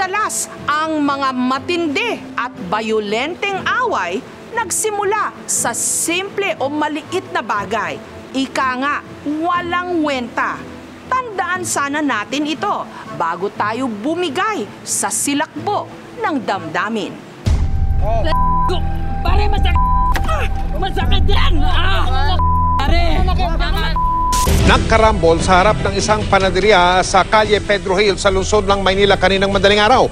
Madalas ang mga matindi at bayolenteng away nagsimula sa simple o maliit na bagay. Ika nga, walang wenta. Tandaan sana natin ito bago tayo bumigay sa silakbo ng damdamin. Pare, masakit! Masakit yan! Pare! Nagkarambol sa harap ng isang panaderia sa Kalye Pedro Hill sa lungsod ng Maynila kaninang madaling araw.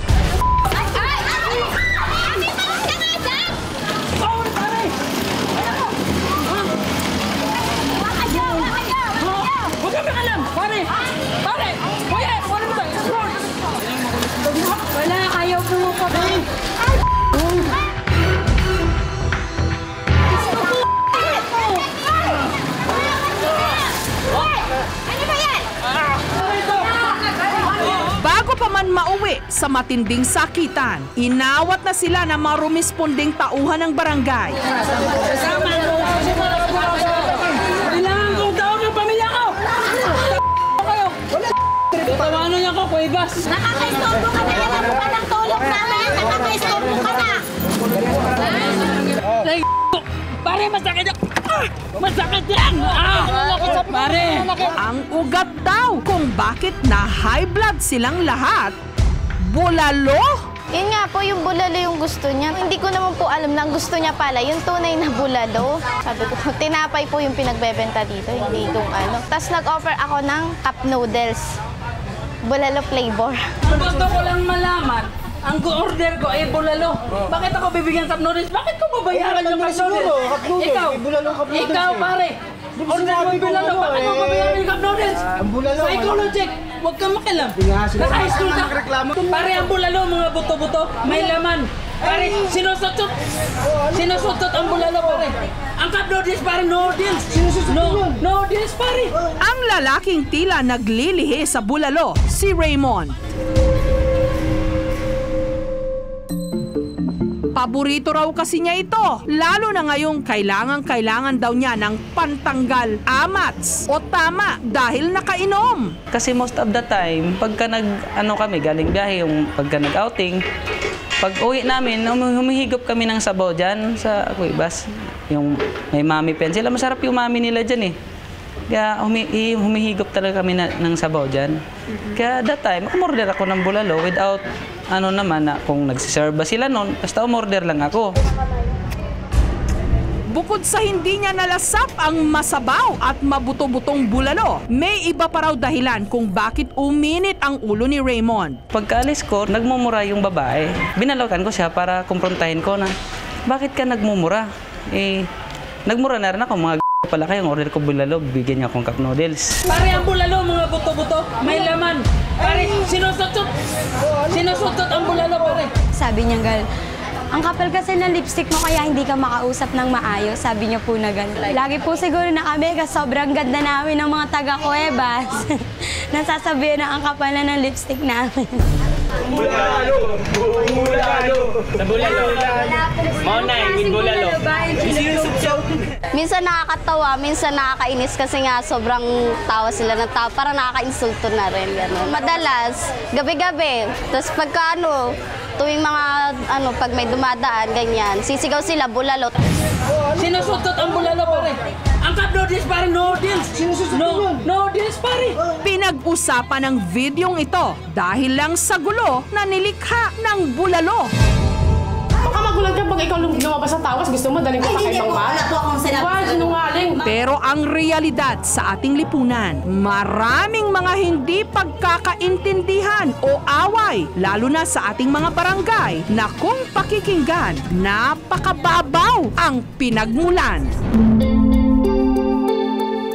Bago pa man mauwi sa matinding sakitan, inawat na sila ng mga rumisponding tauhan ng barangay. Kailangan kong tawag ng pamilya ko! Tawanan niya ko, Kuibas! Nakakaistorbo ka na, alam mo ka ng tulog namin, nakakaistorbo ka na! Pare, masakit yan! Masakit yan! Pare! Ang ugat daw kung bakit na high blood silang lahat. Bulalo? Yun nga po, yung bulalo yung gusto niya. Hindi ko naman po alam na gusto niya pala, yung tunay na bulalo. Sabi ko, tinapay po yung pinagbebenta dito, hindi itong ano. Tapos nag-offer ako ng cup noodles. Bulalo flavor. Gusto ko lang malaman, ang order ko ay bulalo. Bakit ako bibigyan cup noodles? Bakit ko babayaran yung cup noodles? Ikaw pare, order mo yung bulalo. Bakit ko babayaran yung cup noodles? Psychologic, huwag kang makilam. Naka-high school ka. Pare, ang bulalo, mga buto-buto, may laman. Pare, sinusutot ang bulalo pare. Ang cup noodles pare, noodles. Noodles pare. Ang lalaking tila naglilihi sa bulalo, si Raymond. Paborito raw kasi niya ito, lalo na ngayong kailangan daw niya ng pantanggal amats o tama dahil nakainom. Kasi most of the time, pagka kami, galing biyahe, yung pagka nag-outing, pag uwi namin, humihigop kami ng sabaw dyan sa Kuibas. Yung may mami pen sila, masarap yung mami nila dyan eh. Kaya humihigop talaga kami ng sabaw dyan. Kaya that time, umorder ako ng bulalo without naman na kung nagsiserve ba sila noon, basta umorder lang ako. Bukod sa hindi niya nalasap ang masabaw at mabuto-butong bulalo, may iba pa raw dahilan kung bakit uminit ang ulo ni Raymond. Pagkaalis ko, nagmumura yung babae. Binalokan ko siya para kumprontahin ko na, bakit ka nagmumura? Nagmura na rin ako, mga pala kayong order ko bulalo, bigyan niya akong cup noodles. Pare, ang bulalo, mga buto-buto, may laman. Pare, sinusutot ang bulalo pare. Sabi niya, Gal, ang kapal kasi ng lipstick mo kaya hindi ka makausap ng maayos. Sabi niya po na gano'n. Lagi po siguro na kami kasi sobrang ganda namin ng mga taga-Kuibas. Nasasabihin na ang kapal na ng lipstick namin. Bulalo! Bulalo! Sa bulalo! Mauna yung bulalo. Minsan nakakatawa, minsan nakakainis kasi nga sobrang tawa sila ng tawa. Parang nakaka-insulto na rin. Gano'n. Madalas, gabi-gabi. Tapos pagka tuwing mga pag may dumadaan, ganyan, sisigaw sila, bulalo. Sinusutot ang bulalo pare. Ang cup noodles pare, noodles. Noodles pare. Pinag-usapan ng videong ito dahil lang sa gulo na nilikha ng bulalo. Baka magulat ka pag ikaw lumabas sa tawas, gusto mo daling ka ibang bahay. Wag, sinungaling. Pero ang realidad sa ating lipunan, maraming mga hindi pagkakaintindihan o away, lalo na sa ating mga barangay, na kung pakikinggan, napakababaw ang pinagmulan.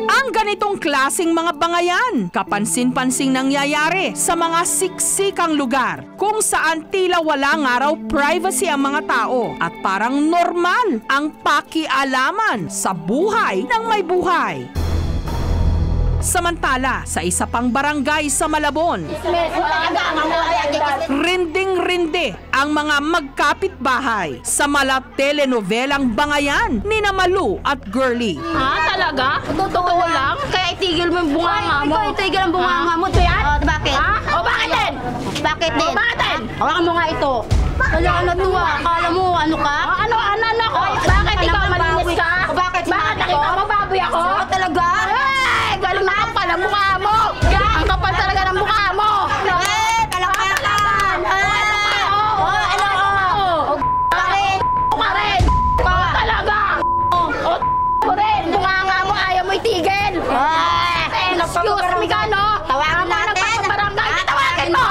Ang ganitong klaseng mga bangayan, kapansin-pansing nangyayari sa mga siksikang lugar kung saan tila wala nga raw privacy ang mga tao at parang normal ang pakialaman sa buhay ng may buhay. Samantala, sa isa pang barangay sa Malabon, rinding-rinde ang mga magkapitbahay sa telenovela Bangayan ni Malu at Girlie. Talaga? Totoo lang? Kaya itigil mo yung bunganga mo. Ikaw itigil ang bunganga mo. Ito yan? Bakit? Bakit din? Bakit din? Bakit din? Hawakan mo nga ito. Wala ka na to Akala mo ano ka? Ano ako? Bakit ikaw malinis ka? Bakit nakita mo baboy ako? Talaga? Galing na kapal ang mukha mo. Ang kapal talaga ng mukha mo. Talaga. Bakit? Ka rin. Talaga. Bunganga mo, ayaw mo itigil. Excuse me ka, no? Tawagan natin. Tawagin mo.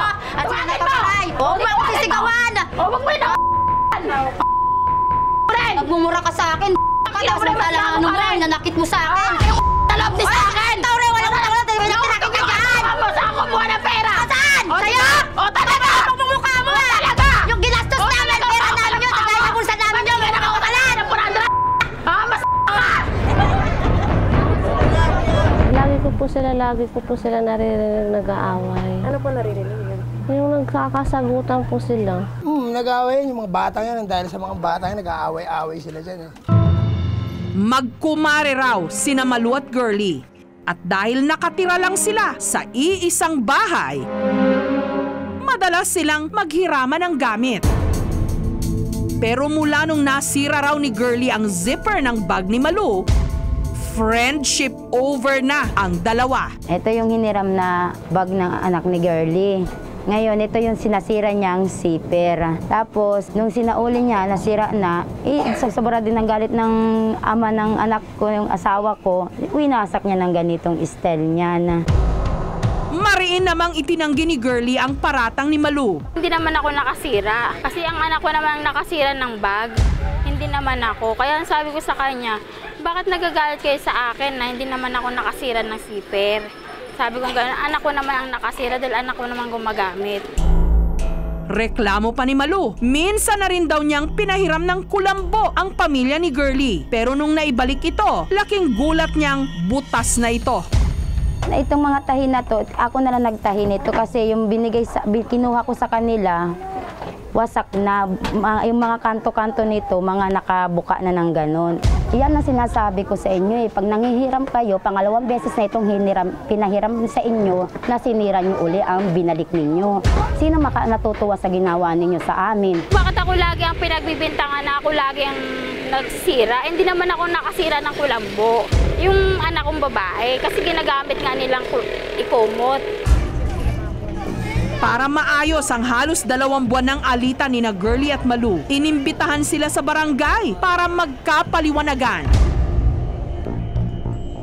Huwag mo ako sisigawan. Huwag mo ina. Nagmumura ka sa akin. Tapos ano mo, nanakit mo sa akin. Talab din sa akin. Taure, wala ko talaga. Tinakit ka dyan. Saan ko buwan ng pera? Saan? Sa'yo? Talaga. Ang mukha mo. Talaga. Yung ginastos namin, pera namin yun. Tagay na bulsa namin yun. Kaya nakakalan. Ang purado. Mas ka. Lagi ko po sila naririnig nag-aaway. Ano po naririnig yun? Yung nagkakasagutan po sila. Nag-aaway yung mga bata yan. Dahil sa mga bata yan, nag-aaway-aaway sila dyan. Magkumare raw sina Malu at Girlie. At dahil nakatira lang sila sa iisang bahay, madalas silang maghiraman ng gamit. Pero mula nung nasira raw ni Girlie ang zipper ng bag ni Malu, friendship over na ang dalawa. Ito yung hiniram na bag ng anak ni Girlie. Ngayon, ito yung sinasira niyang zipper. Tapos, nung sinauli niya, nasira na, sobra din ang galit ng ama ng anak ko, yung asawa ko, winasak niya ng ganitong style niya na. Mariin namang itinanggi ni Girlie ang paratang ni Malu. Hindi naman ako nakasira. Kasi ang anak ko naman nakasira ng bag. Hindi naman ako. Kaya sabi ko sa kanya, bakit nagagalit kayo sa akin na hindi naman ako nakasira ng zipper? Sabi ko gano'n, anak ko naman ang nakasira dahil anak ko naman gumagamit. Reklamo pa ni Malu. Minsan na rin daw niyang pinahiram ng kulambo ang pamilya ni Girlie. Pero nung naibalik ito, laking gulat niyang butas na ito. Itong mga tahi na to, ako na lang nagtahi nito kasi yung kinuha ko sa kanila, wasak na. Yung mga kanto-kanto nito, mga nakabuka na ng ganon. Yan ang sinasabi ko sa inyo Pag nangihiram kayo, pangalawang beses na itong pinahiram sa inyo, na sinira nyo uli ang binalik ninyo. Sino natutuwa sa ginawa ninyo sa amin? Bakit ako lagi ang pinagbibintangan na ako lagi ang nagsira? Hindi naman ako nakasira ng kulambo. Yung anak kong babae, kasi ginagamit nga nilang ikumot. Para maayos ang halos 2 buwan ng alitan ni Girlie at Malu, inimbitahan sila sa barangay para magkapaliwanagan.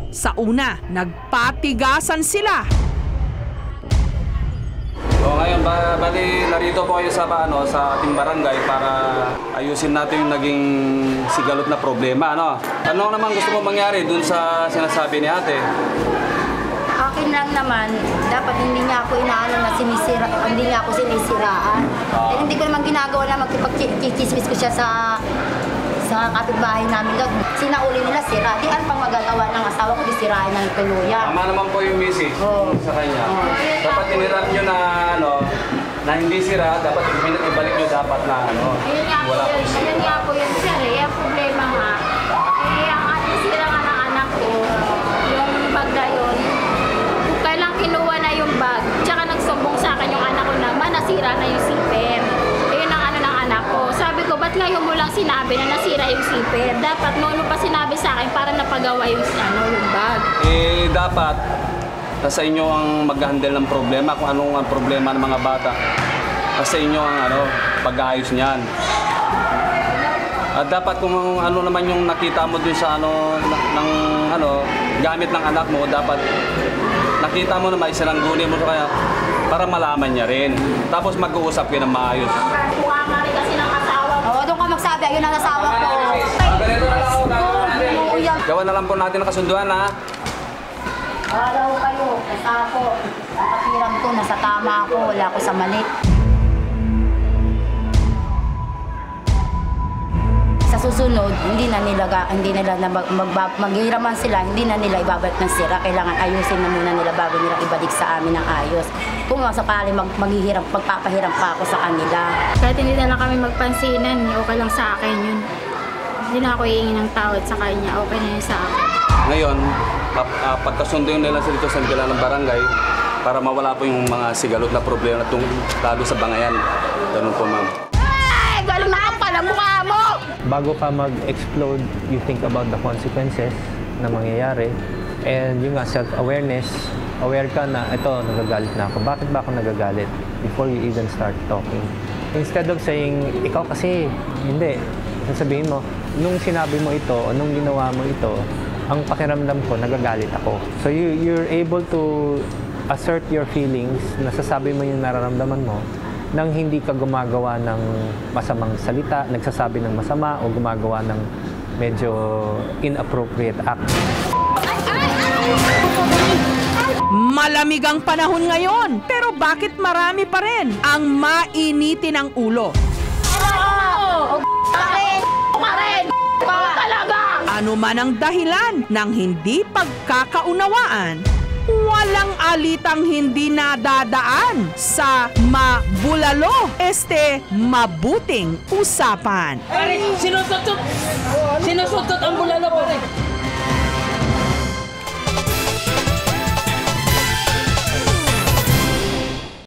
Sa una, nagpatigasan sila. So ngayon, bali narito po kayo sa ating barangay para ayusin natin yung naging sigalot na problema. Ano naman gusto mo mangyari dun sa sinasabi ni ate? Akin lang naman, dapat hindi niya ako inaano na hindi niya ako sinisiraan. Pero hindi ko naman ginagawa na magkipag-chismis ko siya sa kapitbahay namin. Sinauli nila sira. Di ano pang magagawa ng asawa ko, di sirain ng tuluyan. Tama naman po yung message sa kanya. Dapat tiniram nyo na hindi sira, dapat ibalik nyo dapat na wala po sira. Yun nga po yun, sir. Ang problema nga, ang sira nga ng anak ko, yung bag na yun, kailang kinuha na yung bag, tsaka nagsumbong sa akin yung anak ko naman, nasira na yung zipper. Ayun ang ng anak ko. Sabi ko, ba't ngayon mo lang sinabi na nasira yung zipper? Dapat noon pa sinabi sa akin para napagawa yung bag. Dapat nasa inyo ang mag-handle ng problema, kung anong ang problema ng mga bata. Nasa inyo ang pag-aayos niyan. At dapat kung ano naman yung nakita mo dun sa gamit ng anak mo, dapat nakita mo na may sinangguni mo kaya para malaman niya rin. Tapos mag-uusap kayo ng maayos. Mukha nga rin kasi ng asawa ko. Doon ka magsabi, ayun ang asawa ko. Ganito na lang ako. Gawa na lang po natin ang kasunduan, ha? Wala ko kayo, basta ako. Nakapiram ko, nasa tama ako, wala ko sa mali. Sa susunod, hindi na nila maghihiraman sila, hindi na nila ibabalik ng sira. Kailangan ayusin na muna nila bago nila ibalik sa amin ng ayos. Kung sakali magpapahiram pa ako sa kanila. Kahit hindi na lang kami magpansinan, okay lang sa akin yun. Hindi na ako hihingi ng tawad sa kanya, okay na yun sa akin. Ngayon, pagkasundo nila sila dito sa ng barangay para mawala po yung mga sigalot na problema lalo sa bangayan. Ganun po, ma'am. Ay, galing na ka pala mukha mo! Bago ka mag-explode, you think about the consequences na mangyayari. And yung nga, self-awareness, aware ka na, ito, nagagalit na ako. Bakit ba ako nagagalit? Before you even start talking. Instead of saying, ikaw kasi, hindi. Sasabihin mo, nung sinabi mo ito, o nung ginawa mo ito, ang pakiramdam ko, nagagalit ako. So you're able to assert your feelings, nasasabi mo yung nararamdaman mo, nang hindi ka gumagawa ng masamang salita, nagsasabi ng masama, o gumagawa ng medyo inappropriate act. Malamig ang panahon ngayon, pero bakit marami pa rin ang mainitin ang ulo? Ano man ang dahilan ng hindi pagkakaunawaan, walang alitang hindi nadadaan sa mabulalo, mabuting usapan. Pare, sinusutot ang bulalo, pare.